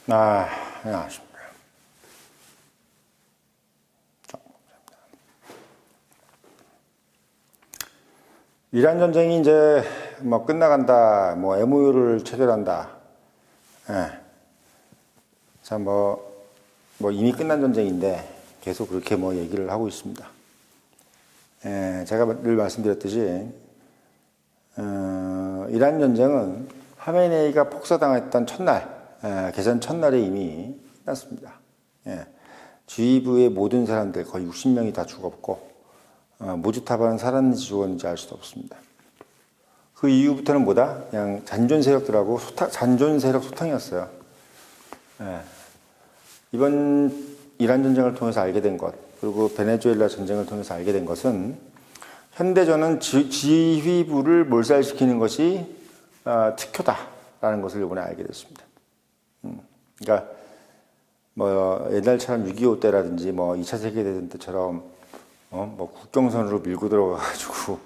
안녕하십니까. 이란 전쟁이 이제 뭐 끝나간다, 뭐 MOU를 체결한다. 예. 참 뭐 이미 끝난 전쟁인데 계속 그렇게 뭐 얘기를 하고 있습니다. 예, 제가 늘 말씀드렸듯이 이란 전쟁은 하메네이가 폭사당했던 첫날, 개전 첫날에 이미 끝났습니다. 예. 주위부의 모든 사람들 거의 60명이 다 죽었고 모주타바는 살았는지 죽었는지 알 수도 없습니다. 그 이후부터는 뭐다? 그냥 잔존 세력들하고 잔존 세력 소탕이었어요. 예. 이번 이란 전쟁을 통해서 알게 된 것, 그리고 베네수엘라 전쟁을 통해서 알게 된 것은 현대전은 지휘부를 몰살시키는 것이 특효다라는 것을 이번에 알게 됐습니다. 그러니까 뭐 옛날처럼 6.25 때라든지 뭐 2차 세계대전 때처럼 뭐 국경선으로 밀고 들어가가지고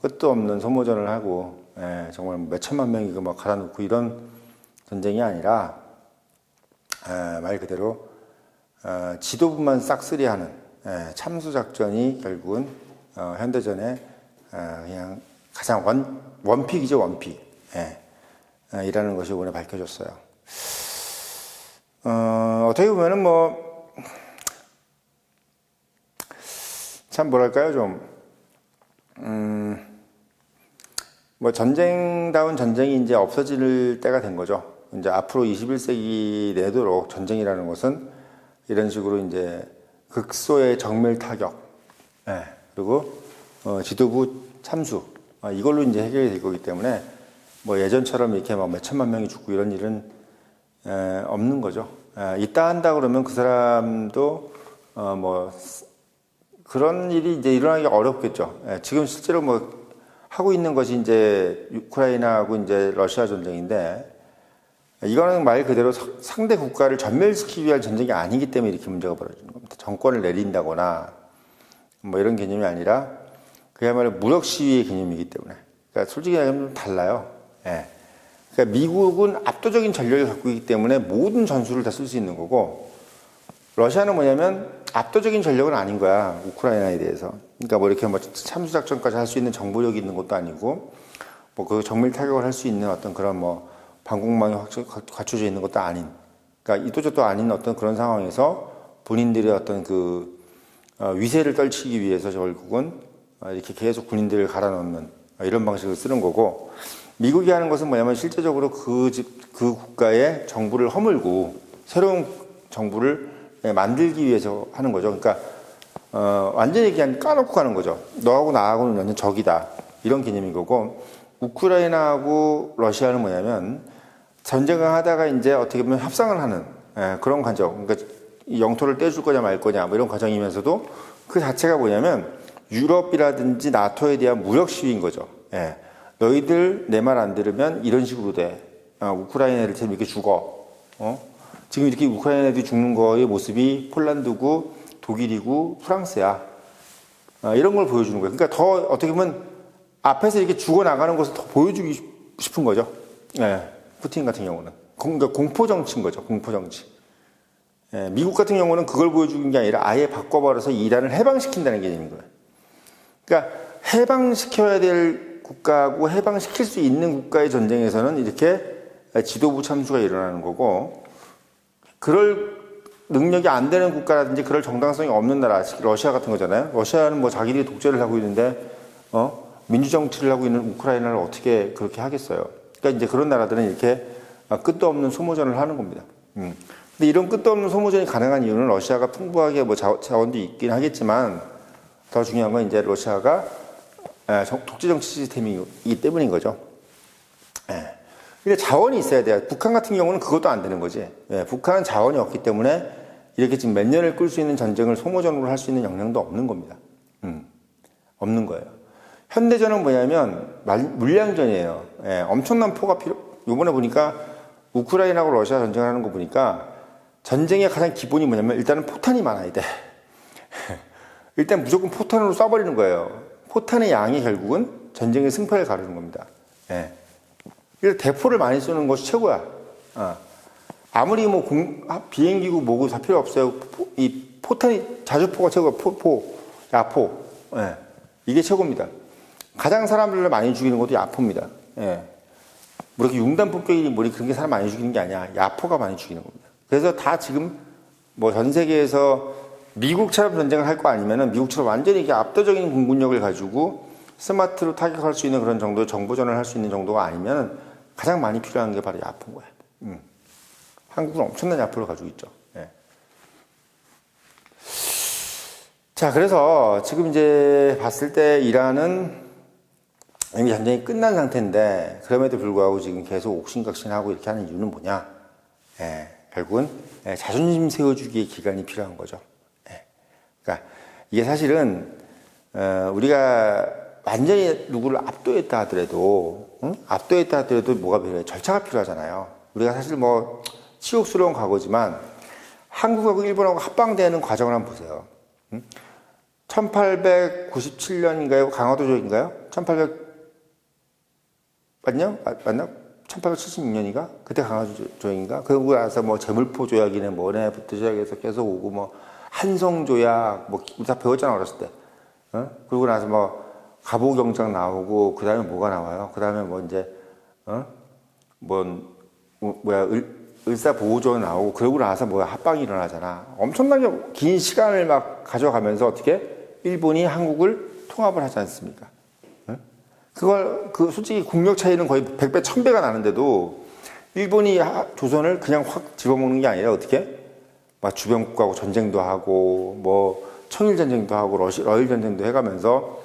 끝도 없는 소모전을 하고 정말 몇 천만 명이 막 갈아놓고 이런 전쟁이 아니라 말 그대로 지도부만 싹쓸이하는 참수작전이 결국은 현대전의 그냥 가장 원픽이죠, 원픽. 이라는 것이 이번에 밝혀졌어요. 어떻게 보면은 참 뭐랄까요, 뭐 전쟁다운 전쟁이 이제 없어질 때가 된 거죠. 이제 앞으로 21세기 내도록 전쟁이라는 것은 이런 식으로 이제 극소의 정밀 타격, 그리고 지도부 참수, 이걸로 이제 해결이 될 거기 때문에 뭐 예전처럼 이렇게 막 몇천만 명이 죽고 이런 일은 없는 거죠. 이따 한다 그러면 그 사람도 뭐 그런 일이 이제 일어나기 어렵겠죠. 지금 실제로 뭐 하고 있는 것이 이제 우크라이나하고 이제 러시아 전쟁인데 이거는 말 그대로 상대 국가를 전멸시키기 위한 전쟁이 아니기 때문에 이렇게 문제가 벌어지는 겁니다. 정권을 내린다거나 뭐 이런 개념이 아니라 그야말로 무력 시위의 개념이기 때문에. 그러니까 솔직히 얘기하면 좀 달라요. 그러니까 미국은 압도적인 전력을 갖고 있기 때문에 모든 전술을 다 쓸 수 있는 거고 러시아는 뭐냐면 압도적인 전력은 아닌 거야. 우크라이나에 대해서. 그러니까 뭐 이렇게 뭐 참수작전까지 할 수 있는 정보력이 있는 것도 아니고 뭐 그 정밀 타격을 할 수 있는 어떤 그런 뭐 방공망이 갖춰져 있는 것도 아닌, 그러니까 이도저도 아닌 어떤 그런 상황에서 본인들의 어떤 그 위세를 떨치기 위해서 결국은 이렇게 계속 군인들을 갈아넣는 이런 방식을 쓰는 거고, 미국이 하는 것은 뭐냐면 실제적으로 그 국가의 정부를 허물고 새로운 정부를 만들기 위해서 하는 거죠. 그러니까 완전히 그냥 까놓고 가는 거죠. 너하고 나하고는 완전 적이다, 이런 개념인 거고, 우크라이나하고 러시아는 뭐냐면 전쟁을 하다가 이제 어떻게 보면 협상을 하는 그런 과정. 그러니까 영토를 떼줄 거냐 말 거냐 뭐 이런 과정이면서도 그 자체가 뭐냐면 유럽이라든지 나토에 대한 무력 시위인 거죠. 너희들 내 말 안 들으면 이런 식으로 돼. 우크라이나 애들 이렇게 죽어. 지금 이렇게 우크라이나 애들이 죽는 거의 모습이 폴란드고 독일이고 프랑스야. 이런 걸 보여주는 거예요. 그러니까 더 어떻게 보면 앞에서 이렇게 죽어나가는 것을 더 보여주기 싶은 거죠. 푸틴 같은 경우는. 그러니까 공포정치인 거죠. 공포정치. 미국 같은 경우는 그걸 보여주는 게 아니라 아예 바꿔버려서 이란을 해방시킨다는 개념인 거예요. 그러니까 해방시켜야 될 국가하고 해방시킬 수 있는 국가의 전쟁에서는 이렇게 지도부 참수가 일어나는 거고, 그럴 능력이 안 되는 국가라든지 그럴 정당성이 없는 나라, 러시아 같은 거잖아요. 러시아는 뭐 자기들이 독재를 하고 있는데 민주정치를 하고 있는 우크라이나를 어떻게 그렇게 하겠어요. 그러니까 이제 그런 나라들은 이렇게 끝도 없는 소모전을 하는 겁니다. 근데 이런 끝도 없는 소모전이 가능한 이유는 러시아가 풍부하게 뭐 자원도 있긴 하겠지만 더 중요한 건 이제 러시아가 독재 정치 시스템이기 때문인 거죠. 근데 자원이 있어야 돼요. 북한 같은 경우는 그것도 안 되는 거지. 북한은 자원이 없기 때문에 이렇게 지금 몇 년을 끌 수 있는 전쟁을 소모전으로 할 수 있는 역량도 없는 겁니다. 없는 거예요. 현대전은 뭐냐면 물량전이에요. 엄청난 포가 요번에 보니까 우크라이나하고 러시아 전쟁을 하는 거 보니까 전쟁의 가장 기본이 뭐냐면 일단은 포탄이 많아야 돼. 일단 무조건 포탄으로 쏴버리는 거예요. 포탄의 양이 결국은 전쟁의 승패를 가르는 겁니다. 그래서 대포를 많이 쏘는 것이 최고야. 아무리 뭐 비행기고 뭐고 다 필요 없어요. 이 포탄이 자주포가 최고, 야포. 예. 이게 최고입니다. 가장 사람들을 많이 죽이는 것도 야포입니다. 예. 뭐 이렇게 융단 폭격이 뭐 그런 게 사람 많이 죽이는 게 아니야. 야포가 많이 죽이는 겁니다. 그래서 다 지금 뭐 전 세계에서 미국처럼 전쟁을 할 거 아니면은 미국처럼 완전히 이게 압도적인 공군력을 가지고 스마트로 타격할 수 있는 그런 정도의 정보전을 할 수 있는 정도가 아니면 가장 많이 필요한 게 바로 야포인 거야. 한국은 엄청난 야포를 가지고 있죠. 예. 자, 그래서 지금 이제 봤을 때 이란은 이미 전쟁이 끝난 상태인데 그럼에도 불구하고 지금 계속 옥신각신하고 이렇게 하는 이유는 뭐냐? 예, 결국은 자존심 세워주기의 기간이 필요한 거죠. 예. 그러니까 이게 사실은 우리가 완전히 누구를 압도했다 하더라도 압도했다 하더라도 뭐가 필요해? 절차가 필요하잖아요. 우리가 사실 뭐 치욕스러운 과거지만 한국하고 일본하고 합방되는 과정을 한번 보세요. 1897년인가요? 강화도조인가요? 1800 맞나? 1876년인가? 그때 강화도조인가? 그러고 나서 뭐 제물포 조약이네 뭐네부터 시작해서 계속 오고 뭐 한성 조약 뭐 우리 다 배웠잖아 어렸을 때. 그러고 나서 뭐 갑오경장 나오고 그 다음에 뭐가 나와요? 그 다음에 뭐 이제 을사보호조 나오고 그러고 나서 뭐야 합방이 일어나잖아. 엄청나게 긴 시간을 막 가져가면서 어떻게 일본이 한국을 통합을 하지 않습니까? 솔직히 국력 차이는 거의 100배, 1000배가 나는데도 일본이 조선을 그냥 확 집어먹는 게 아니라 어떻게? 막 주변국가하고 전쟁도 하고, 뭐, 청일전쟁도 하고, 러일 전쟁도 해가면서,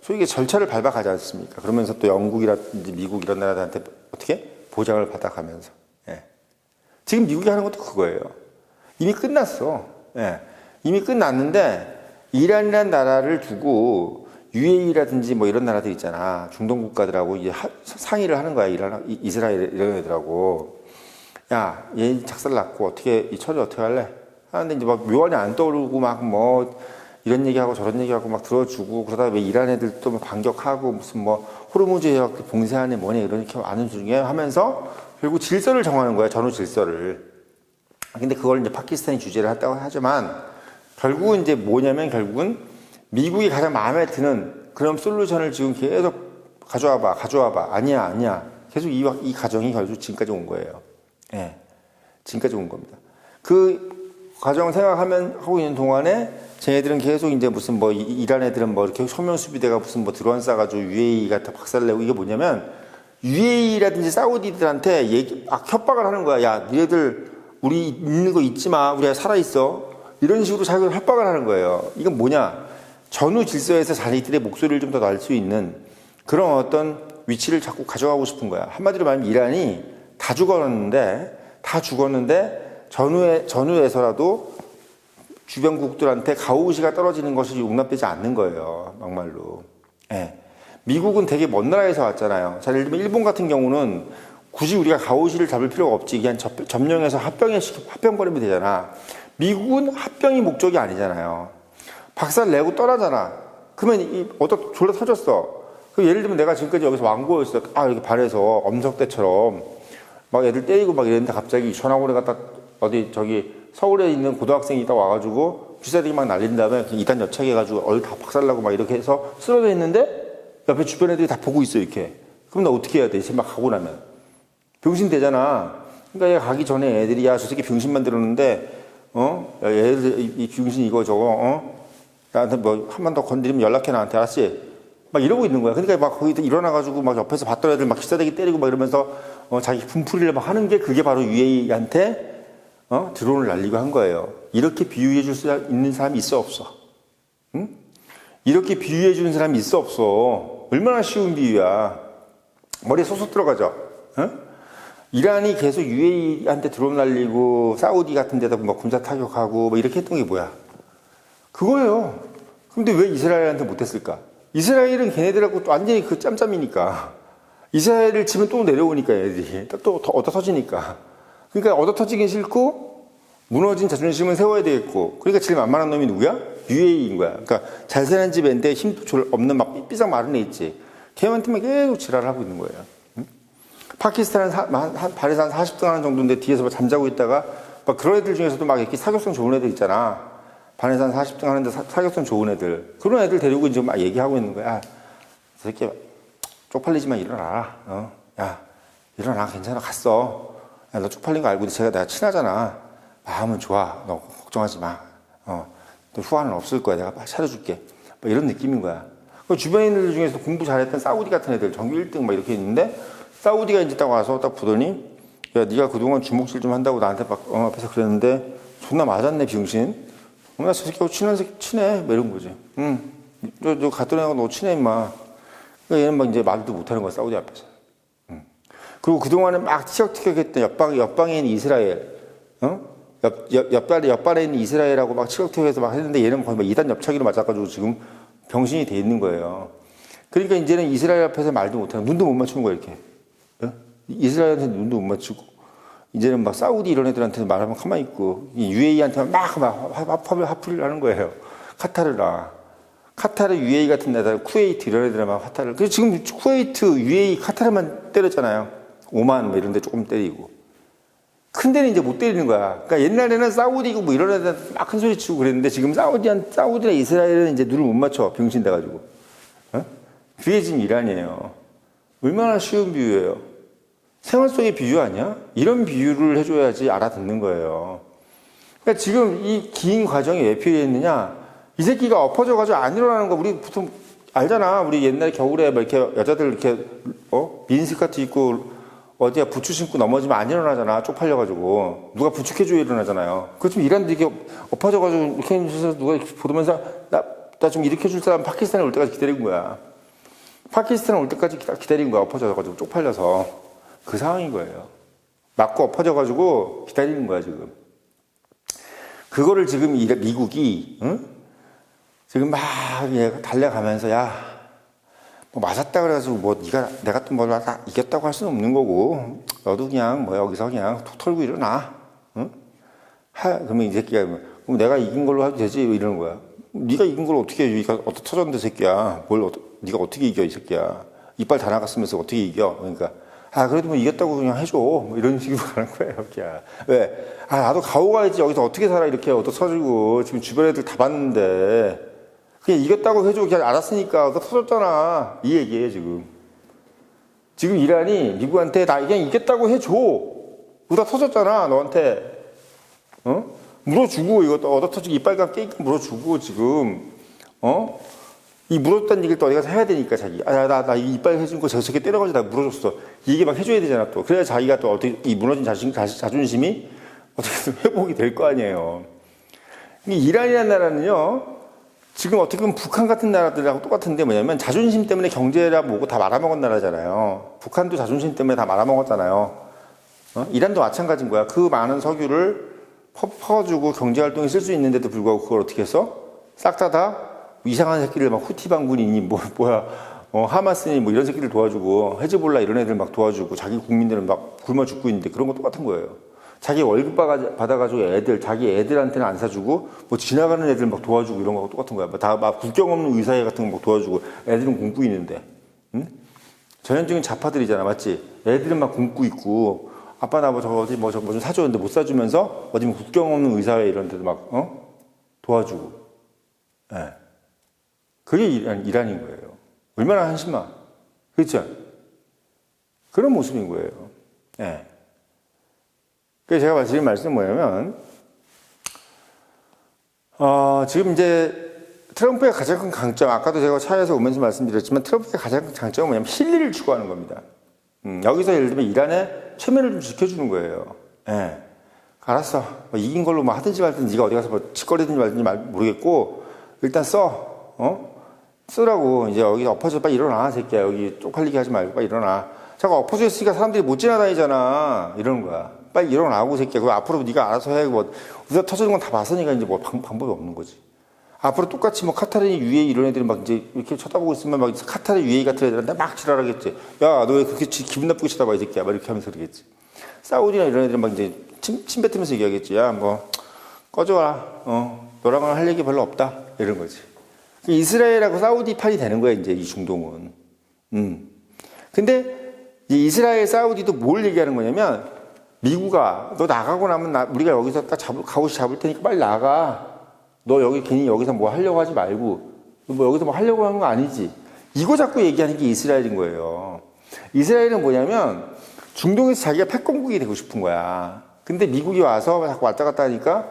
소위 절차를 밟아가지 않습니까? 그러면서 또 영국이라든지 미국 이런 나라들한테 어떻게? 보장을 받아가면서. 예. 지금 미국이 하는 것도 그거예요. 이미 끝났어. 예. 이미 끝났는데, 이란이라는 나라를 두고, UAE라든지 뭐 이런 나라들 있잖아. 중동 국가들하고 이제 상의를 하는 거야. 이스라엘 이런 애들하고. 야, 얘 작살났고 어떻게 이 처리 어떻게 할래? 하는데 이제 막 묘안이 안 떠오르고 막 뭐 이런 얘기하고 저런 얘기하고 막 들어주고 그러다 왜 이란 애들도 반격하고 무슨 뭐 호르무즈 해역 봉쇄하네 뭐네 이렇게 아는 중에 하면서 결국 질서를 정하는 거야. 전후 질서를. 근데 그걸 이제 파키스탄이 주재를 했다고 하지만 결국은 이제 뭐냐면 결국은 미국이 가장 마음에 드는 그런 솔루션을 지금 계속 가져와봐. 아니야. 계속 이 과정이 결국 지금까지 온 거예요. 예. 지금까지 온 겁니다. 그 과정을 하고 있는 동안에 쟤네들은 계속 이제 무슨 뭐 이란 애들은 뭐 이렇게 소명수비대가 무슨 뭐 드론 쏴가지고 UAE가 다 박살내고 이게 뭐냐면 UAE라든지 사우디들한테 협박을 하는 거야. 야, 니네들 우리 있는 거 잊지 마. 우리가 살아있어. 이런 식으로 자기가 협박을 하는 거예요. 이건 뭐냐? 전후 질서에서 자기들의 목소리를 좀 더 날 수 있는 그런 어떤 위치를 자꾸 가져가고 싶은 거야. 한마디로 말하면 이란이 다 죽었는데 전후에서라도 주변국들한테 가오시가 떨어지는 것이 용납되지 않는 거예요. 막말로. 예. 미국은 되게 먼 나라에서 왔잖아요. 자, 예를 들면 일본 같은 경우는 굳이 우리가 가오시를 잡을 필요가 없지. 그냥 점령해서 합병버리면 되잖아. 미국은 합병이 목적이 아니잖아요. 박살 내고 떠나잖아. 그러면 졸라 터졌어. 예를 들면 내가 지금까지 여기서 왕고였어. 이렇게 발에서 엄석대처럼 막 애들 때리고 막 이랬는데 갑자기 전화번호 갖다 어디 서울에 있는 고등학생이 딱 와가지고 주사들이 막 날린 다음에 2단 여착해가지고 얼 다 박살나고 막 이렇게 해서 쓰러져 있는데 옆에 주변 애들이 다 보고 있어 이렇게. 그럼 나 어떻게 해야 돼? 이제 막 가고 나면 병신 되잖아. 그러니까 얘 가기 전에 애들이 야 저 새끼 병신 만들었는데 야 얘들 이 병신 이거 저거 나한테 뭐 한 번 더 건드리면 연락해 나한테 알았지? 막 이러고 있는 거야. 그러니까 막 거기 일어나가지고 막 옆에서 봤던 애들 막 기사대기 때리고 막 이러면서 자기 분풀이를 막 하는 게 그게 바로 UAE한테 드론을 날리고 한 거예요. 이렇게 비유해 줄 수 있는 사람이 있어 없어? 응? 이렇게 비유해 주는 사람이 있어 없어? 얼마나 쉬운 비유야. 머리에 쏙쏙 들어가죠? 응? 이란이 계속 UAE한테 드론 날리고 사우디 같은 데다 뭐 군사 타격하고 뭐 이렇게 했던 게 뭐야? 그거예요. 근데 왜 이스라엘한테 못했을까? 이스라엘은 걔네들하고 완전히 그 짬짬이니까. 이스라엘을 치면 또 내려오니까 애들이. 또 얻어 터지니까. 그러니까 얻어 터지긴 싫고 무너진 자존심은 세워야 되겠고. 그러니까 제일 만만한 놈이 누구야? UAE인 거야. 그러니까 잘 사는 집인데 힘도 없는 막 삐싹 마른 애 있지. 걔한테만 계속 지랄을 하고 있는 거예요. 파키스탄은 발에서 한 40등 하는 정도인데 뒤에서 막 잠자고 있다가 막 그런 애들 중에서도 막 이렇게 사교성 좋은 애들 있잖아. 반에서 한 40등 하는데 사교성 좋은 애들. 그런 애들 데리고 이제 막 얘기하고 있는 거야. 저 새끼 쪽팔리지만 일어나라. 야, 일어나. 괜찮아. 갔어. 야, 너 쪽팔린 거 알고 내가 친하잖아. 마음은 좋아. 너 걱정하지 마. 너 후환은 없을 거야. 내가 차려줄게. 뭐 이런 느낌인 거야. 그 주변 인들 중에서 공부 잘했던 사우디 같은 애들 전교 1등 막 이렇게 있는데 사우디가 이제 딱 와서 딱 보더니 야, 네가 그동안 주먹질 좀 한다고 나한테 막 앞에서 그랬는데 존나 맞았네, 비용신. 나 저 새끼하고 친해. 뭐 이런 거지. 너 갔던 애하고 너 친해, 임마. 그러니까 얘는 막 이제 말도 못하는 거야, 사우디 앞에서. 그리고 그동안에 막 티격태격 했던 옆방에 있는 이스라엘, 옆발에 있는 이스라엘하고 막 티격태격해서 막 했는데 얘는 거의 막 2단 옆차기로 맞아가지고 지금 병신이 돼 있는 거예요. 그러니까 이제는 이스라엘 앞에서 말도 못하는, 눈도 못 맞추는 거야, 이렇게. 이스라엘한테 눈도 못 맞추고. 이제는 막 사우디 이런 애들한테 말하면 가만히 있고, UAE한테만 막 화풀이를 하는 거예요. 카타르, UAE 같은 데다 쿠웨이트 이런 애들은 막 화타를. 그래서 지금 쿠웨이트, UAE, 카타르만 때렸잖아요. 오만 뭐 이런 데 조금 때리고. 큰 데는 이제 못 때리는 거야. 그러니까 옛날에는 사우디고 뭐 이런 애들 막 큰 소리 치고 그랬는데 지금 사우디나 이스라엘은 이제 눈을 못 맞춰. 병신 돼가지고. 그게 지금 이란이에요. 얼마나 쉬운 비유예요. 생활 속의 비유 아니야? 이런 비유를 해줘야지 알아듣는 거예요. 그러니까 지금 이 긴 과정이 왜 필요했느냐? 이 새끼가 엎어져가지고 안 일어나는 거 우리 보통 알잖아. 우리 옛날에 겨울에 막 이렇게 여자들 이렇게 미니스커트 입고 어디야 부추 신고 넘어지면 안 일어나잖아. 쪽팔려가지고 누가 부축해줘야 일어나잖아요. 그렇지만 이란도 이렇게 엎어져가지고 이렇게 해서 누가 이렇게 보면서 나 좀 일으켜줄 사람 파키스탄에 올 때까지 기다린 거야. 파키스탄에 올 때까지 기다린 거야. 엎어져가지고 쪽팔려서. 그 상황인 거예요. 맞고 엎어져가지고 기다리는 거야, 지금. 그거를 지금 미국이, 지금 막 달려가면서, 야, 뭐 맞았다 그래가지고 뭐 내가 또 뭐 이겼다고 할 수는 없는 거고, 너도 그냥 뭐 여기서 그냥 톡 털고 일어나. 그러면 이 새끼가, 그럼 내가 이긴 걸로 해도 되지? 이러는 거야. 네가 이긴 걸 어떻게 해? 네가 어떻게 터졌는데, 새끼야. 네가 어떻게 이겨, 이 새끼야. 이빨 다 나갔으면서 어떻게 이겨? 그러니까. 그래도 뭐 이겼다고 그냥 해줘. 뭐 이런 식으로 가는 거예요, 그냥. 왜? 나도 가오 가야지. 여기서 어떻게 살아. 이렇게 얻어 터지고. 지금 주변 애들 다 봤는데. 그냥 이겼다고 해줘. 그냥 알았으니까 얻어 터졌잖아. 이 얘기예요, 지금. 지금 이란이 미국한테 나 그냥 이겼다고 해줘. 얻어 터졌잖아, 너한테. 물어주고, 이것도 얻어 터지고 이빨감 깨있게 물어주고, 지금. 이 물었다는 얘기를 또 어디 가서 해야 되니까, 자기. 나 이빨 해준 거 저 새끼 때려가지고 나 물어줬어. 이 얘기 막 해줘야 되잖아, 또. 그래야 자기가 또 어떻게, 이 무너진 자존심이 어떻게든 회복이 될 거 아니에요. 이란이라는 나라는요, 지금 어떻게 보면 북한 같은 나라들하고 똑같은데 뭐냐면 자존심 때문에 경제라 뭐고 다 말아먹은 나라잖아요. 북한도 자존심 때문에 다 말아먹었잖아요. 이란도 마찬가지인 거야. 그 많은 석유를 퍼주고 경제활동에 쓸 수 있는데도 불구하고 그걸 어떻게 했어? 싹 다 이상한 새끼를 막 후티 반군이니 하마스니 뭐 이런 새끼를 도와주고 헤즈볼라 이런 애들 막 도와주고 자기 국민들은 막 굶어 죽고 있는데 그런 거 똑같은 거예요. 자기 월급 받아가지고 자기 애들한테는 안 사주고 뭐 지나가는 애들 막 도와주고 이런 거하고 똑같은 거야. 막 국경 없는 의사회 같은 거 막 도와주고 애들은 굶고 있는데, 응? 전형적인 좌파들이잖아, 맞지? 애들은 막 굶고 있고 아빠 나 뭐 저거 어디 뭐 좀 사줬는데 못 사주면서 어디 뭐 국경 없는 의사회 이런 데도 막 도와주고, 예. 그게 이란인 거예요. 얼마나 한심한. 그렇죠? 그런 모습인 거예요. 예. 그래서 제가 드린 말씀은 뭐냐면, 지금 이제 트럼프의 가장 큰 강점, 아까도 제가 차에서 오면서 말씀드렸지만 트럼프의 가장 큰 장점은 뭐냐면 실리를 추구하는 겁니다. 여기서 예를 들면 이란의 체면을 좀 지켜주는 거예요. 예. 알았어. 뭐 이긴 걸로 뭐 하든지 말든지 네가 어디 가서 뭐 짓거리든지 말든지 모르겠고 일단 쓰라고. 이제 여기 엎어져 빨리 일어나, 새끼야. 여기 쪽팔리게 하지 말고 빨리 일어나. 잠깐 엎어져 있으니까 사람들이 못 지나다니잖아. 이러는 거야. 빨리 일어나고, 새끼야. 그럼 앞으로 네가 알아서 해. 뭐 우리가 터지는 건 다 봤으니까 이제 뭐 방법이 없는 거지. 앞으로 똑같이 뭐 카타르니 UAE 이런 애들이 막 이제 이렇게 쳐다보고 있으면 막 카타르 UAE 같은 애들한테 막 지랄하겠지. 야, 너 왜 그렇게 기분 나쁘게 쳐다봐, 이 새끼야. 막 이렇게 하면서 그러겠지. 사우디나 이런 애들은 막 이제 침 뱉으면서 얘기하겠지. 야, 뭐 꺼져라. 너랑은 할 얘기 별로 없다. 이런 거지. 이스라엘하고 사우디 판이 되는 거야, 이제 이 중동은. 근데 이 이스라엘, 사우디도 뭘 얘기하는 거냐면 미국아, 너 나가고 나면 우리가 여기서 딱 값없이 잡을 테니까 빨리 나가. 너 여기 괜히 여기서 뭐 하려고 하지 말고, 뭐 여기서 뭐 하려고 하는 거 아니지. 이거 자꾸 얘기하는 게 이스라엘인 거예요. 이스라엘은 뭐냐면 중동에서 자기가 패권국이 되고 싶은 거야. 근데 미국이 와서 자꾸 왔다 갔다 하니까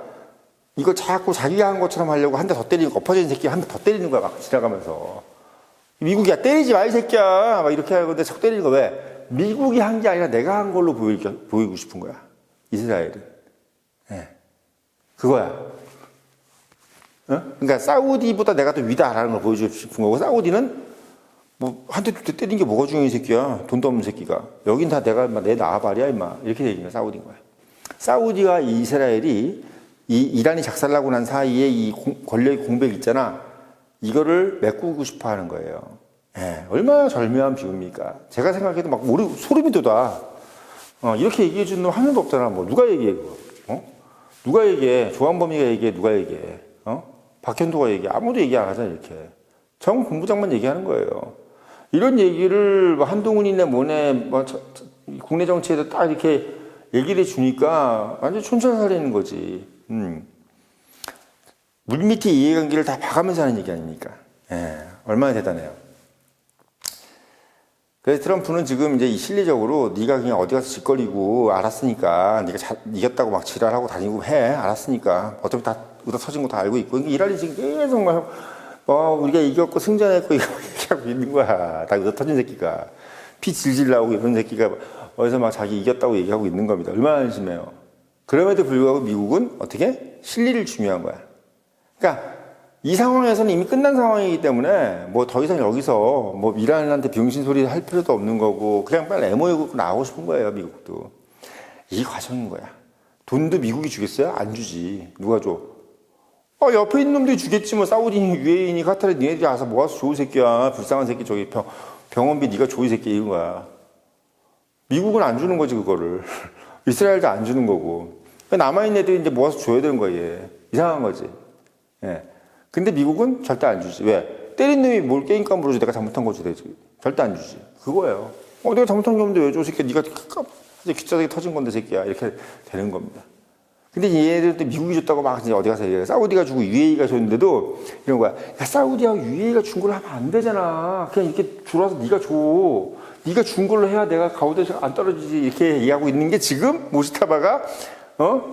이거 자꾸 자기가 한 것처럼 하려고 한 대 더 때리고 엎어진 새끼 한 대 더 때리는 거야. 막 지나가면서. 미국이 야 때리지 마 이 새끼야. 막 이렇게 하는데 자꾸 때리는 거 왜? 미국이 한 게 아니라 내가 한 걸로 보이고 싶은 거야. 이스라엘은. 네. 그거야. 어? 그러니까 사우디보다 내가 더 위다라는 걸 보여주고 싶은 거고, 사우디는 뭐 한 대 두 대 때린 게 뭐가 중요해 이 새끼야. 돈도 없는 새끼가. 여긴 다 내가 내 나와봐리야 임마. 이렇게 얘기하는 게 사우디인 거야. 사우디와 이스라엘이 이 이란이 작살나고 난 사이에 이 권력의 공백 있잖아. 이거를 메꾸고 싶어 하는 거예요. 예, 얼마나 절묘한 비유입니까? 제가 생각해도 막 소름이 돋아. 이렇게 얘기해 주는 놈 한 명도 없잖아. 뭐 누가 얘기해 그거? 누가 얘기해? 조한범이가 얘기해? 누가 얘기해? 박현도가 얘기해? 아무도 얘기 안 하잖아 이렇게. 정 본부장만 얘기하는 거예요. 이런 얘기를 뭐 한동훈이네 뭐네 뭐 국내 정치에도 딱 이렇게 얘기를 해주니까 완전 촌철살인인 거지. 물밑의 이해관계를 다 봐가면서 하는 얘기 아닙니까? 예, 얼마나 대단해요. 그래서 트럼프는 지금 이제 실리적으로 네가 그냥 어디 가서 짓거리고 알았으니까 네가 이겼다고 막 지랄하고 다니고 해 알았으니까 어차피 다 의도 터진 거 다 알고 있고 이란이 지금 계속 막 우리가 이겼고 승전했고 이거 얘기하고 있는 거야. 다 의도 터진 새끼가 피 질질 나오고 이런 새끼가 어디서 막 자기 이겼다고 얘기하고 있는 겁니다. 얼마나 안심해요. 그럼에도 불구하고 미국은 어떻게 실리를 중요한 거야. 그러니까 이 상황에서는 이미 끝난 상황이기 때문에 뭐 더 이상 여기서 뭐 이란한테 병신 소리 할 필요도 없는 거고 그냥 빨리 MOU 나오고 싶은 거예요. 미국도. 이 과정인 거야. 돈도 미국이 주겠어요? 안 주지. 누가 줘? 옆에 있는 놈들이 주겠지. 뭐 사우디니 UAE니 카타르 니네들이 와서 모아서 줘 이 새끼야. 불쌍한 새끼 저기 병원비 네가 줘 이 새끼 이런 거야. 미국은 안 주는 거지 그거를. 이스라엘도 안 주는 거고. 남아있는 애들이 이제 모아서 줘야 되는 거예요. 이상한 거지. 예. 근데 미국은 절대 안 주지. 왜? 때린 놈이 뭘 게임값 물어줘. 내가 잘못한 거지. 되지. 절대 안 주지. 그거예요. 내가 잘못한 게 없는데 왜 줘? 새끼야. 네가 귀짜기 터진 건데, 새끼야. 이렇게 되는 겁니다. 근데 얘네들 또 미국이 줬다고 막 어디 가서 얘기해. 사우디가 주고 UAE가 줬는데도 이런 거야. 야, 사우디하고 UAE가 준 걸로 하면 안 되잖아. 그냥 이렇게 줄어서 네가 줘. 네가 준 걸로 해야 내가 가운데서 안 떨어지지. 이렇게 얘기하고 있는 게 지금 모시타바가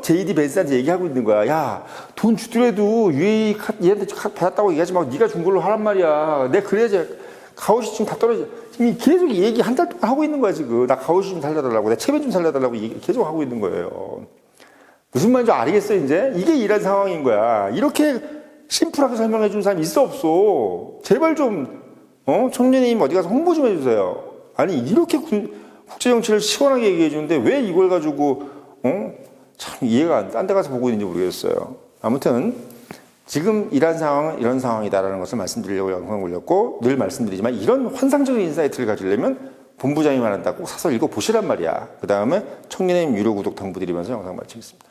JD 벤스한테 얘기하고 있는 거야. 야, 돈 주더라도 UAE 얘한테 받았다고 얘기하지 말고 네가 준 걸로 하란 말이야. 내가 그래야지 가오시 지금 다 떨어져. 지금 계속 얘기 한 달 동안 하고 있는 거야 지금. 나 가오시 좀 살려달라고, 내 체면 좀 살려달라고 얘기 계속 하고 있는 거예요. 무슨 말인지 알겠어 이제? 이게 이런 상황인 거야. 이렇게 심플하게 설명해 주는 사람이 있어 없어? 제발 좀 청년님 어디 가서 홍보 좀 해주세요. 아니 이렇게 국제 정치를 시원하게 얘기해 주는데 왜 이걸 가지고 참 이해가 딴 데 가서 보고 있는지 모르겠어요. 아무튼 지금 이런 상황은 이런 상황이다라는 것을 말씀드리려고 영상을 올렸고 늘 말씀드리지만 이런 환상적인 인사이트를 가지려면 본부장이 말한다고 꼭 사서 읽어보시란 말이야. 그 다음에 청년의 유료 구독 당부드리면서 영상 마치겠습니다.